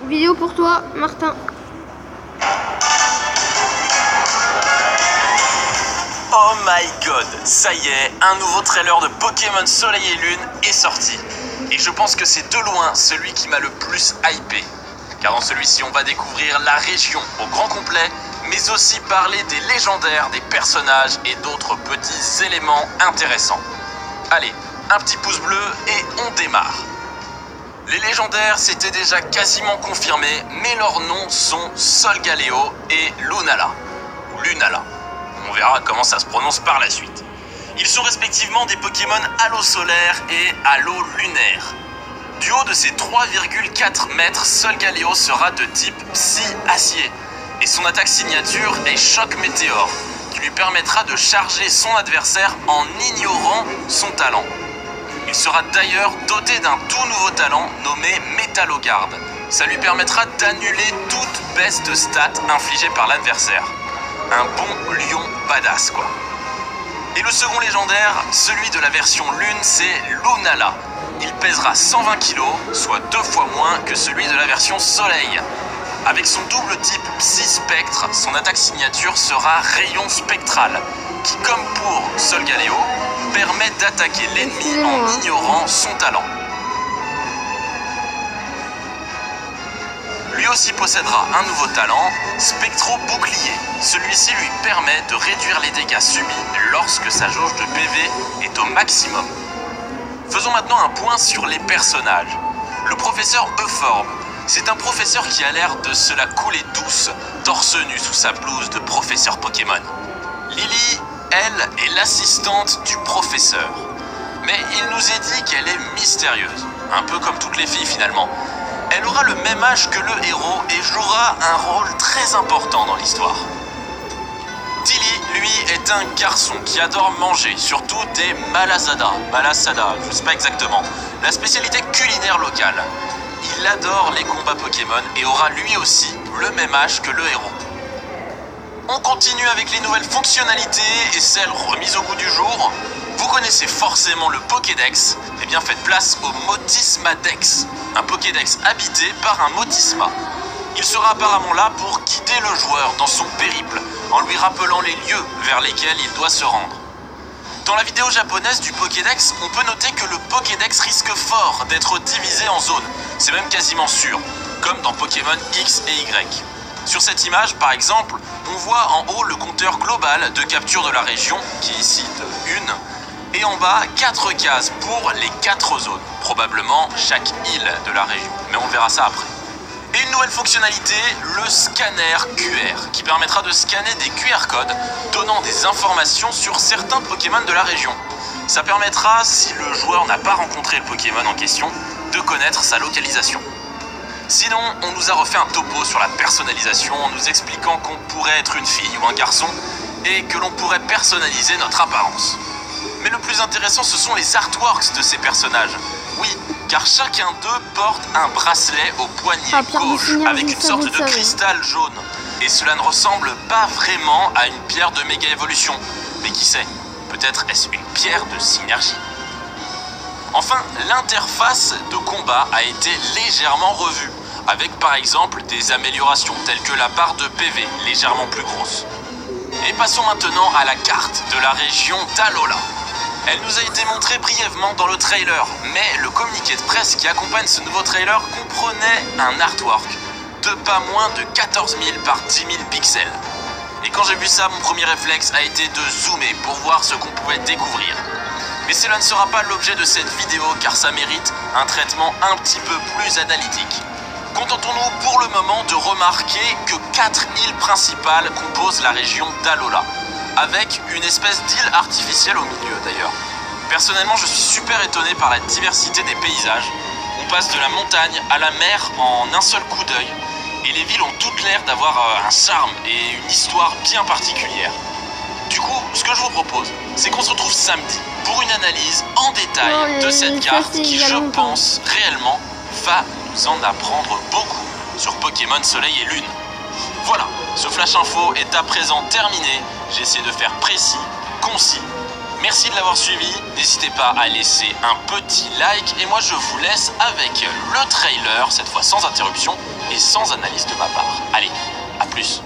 Vidéo pour toi, Martin. Oh my god, ça y est, un nouveau trailer de Pokémon Soleil et Lune est sorti. Et je pense que c'est de loin celui qui m'a le plus hypé. Car dans celui-ci, on va découvrir la région au grand complet, mais aussi parler des légendaires, des personnages et d'autres petits éléments intéressants. Allez, un petit pouce bleu et on démarre. Les légendaires, c'était déjà quasiment confirmé, mais leurs noms sont Solgaleo et Lunala, ou Lunala. On verra comment ça se prononce par la suite. Ils sont respectivement des Pokémon Halo solaire et Halo lunaire. Du haut de ses 3,4 mètres, Solgaleo sera de type Psy-Acier. Et son attaque signature est Choc Météore, qui lui permettra de charger son adversaire en ignorant son talent. Il sera d'ailleurs doté d'un tout nouveau talent nommé Métallogarde. Ça lui permettra d'annuler toute baisse de stats infligée par l'adversaire. Un bon lion badass quoi. Et le second légendaire, celui de la version Lune, c'est Lunala. Il pèsera 120 kg, soit 2 fois moins que celui de la version Soleil. Avec son double type Psy-Spectre, son attaque signature sera Rayon Spectral, qui comme pour Solgaleo, permet d'attaquer l'ennemi en ignorant son talent. Lui aussi possédera un nouveau talent, Spectro Bouclier. Celui-ci lui permet de réduire les dégâts subis lorsque sa jauge de PV est au maximum. Faisons maintenant un point sur les personnages. Le professeur Euphorbe, c'est un professeur qui a l'air de se la couler douce, torse nu sous sa blouse de professeur Pokémon. Lily, elle, est l'assistante du professeur. Mais il nous est dit qu'elle est mystérieuse, un peu comme toutes les filles finalement. Elle aura le même âge que le héros et jouera un rôle très important dans l'histoire. Tilly, lui, est un garçon qui adore manger, surtout des malasada, je sais pas exactement, la spécialité culinaire locale. Il adore les combats Pokémon et aura lui aussi le même âge que le héros. On continue avec les nouvelles fonctionnalités et celles remises au goût du jour. Vous connaissez forcément le Pokédex, eh bien faites place au Motisma Dex, un Pokédex habité par un Motisma. Il sera apparemment là pour guider le joueur dans son périple, en lui rappelant les lieux vers lesquels il doit se rendre. Dans la vidéo japonaise du Pokédex, on peut noter que le Pokédex risque fort d'être divisé en zones, c'est même quasiment sûr, comme dans Pokémon X et Y. Sur cette image, par exemple, on voit en haut le compteur global de capture de la région, qui est ici de 1, et en bas 4 cases pour les 4 zones, probablement chaque île de la région, mais on verra ça après. Et une nouvelle fonctionnalité, le scanner QR, qui permettra de scanner des QR codes donnant des informations sur certains Pokémon de la région. Ça permettra, si le joueur n'a pas rencontré le Pokémon en question, de connaître sa localisation. Sinon, on nous a refait un topo sur la personnalisation en nous expliquant qu'on pourrait être une fille ou un garçon et que l'on pourrait personnaliser notre apparence. Mais le plus intéressant, ce sont les artworks de ces personnages. Oui, car chacun d'eux porte un bracelet au poignet gauche avec une sorte de cristal jaune. Et cela ne ressemble pas vraiment à une pierre de méga évolution. Mais qui sait, peut-être est-ce une pierre de synergie. Enfin, l'interface de combat a été légèrement revue, avec par exemple des améliorations telles que la barre de PV légèrement plus grosse. Et passons maintenant à la carte de la région d'Alola. Elle nous a été montrée brièvement dans le trailer, mais le communiqué de presse qui accompagne ce nouveau trailer comprenait un artwork de pas moins de 14 000 par 10 000 pixels. Et quand j'ai vu ça, mon premier réflexe a été de zoomer pour voir ce qu'on pouvait découvrir. Mais cela ne sera pas l'objet de cette vidéo car ça mérite un traitement un petit peu plus analytique. Contentons-nous pour le moment de remarquer que 4 îles principales composent la région d'Alola, avec une espèce d'île artificielle au milieu d'ailleurs. Personnellement, je suis super étonné par la diversité des paysages. On passe de la montagne à la mer en un seul coup d'œil, et les villes ont toutes l'air d'avoir un charme et une histoire bien particulière. Du coup, ce que je vous propose, c'est qu'on se retrouve samedi pour une analyse en détail de cette carte qui, je pense, réellement va nous en apprendre beaucoup sur Pokémon Soleil et Lune. Voilà, ce flash info est à présent terminé. J'ai essayé de faire précis, concis Merci de l'avoir suivi, n'hésitez pas à laisser un petit like et moi je vous laisse avec le trailer, cette fois sans interruption et sans analyse de ma part. Allez, à plus.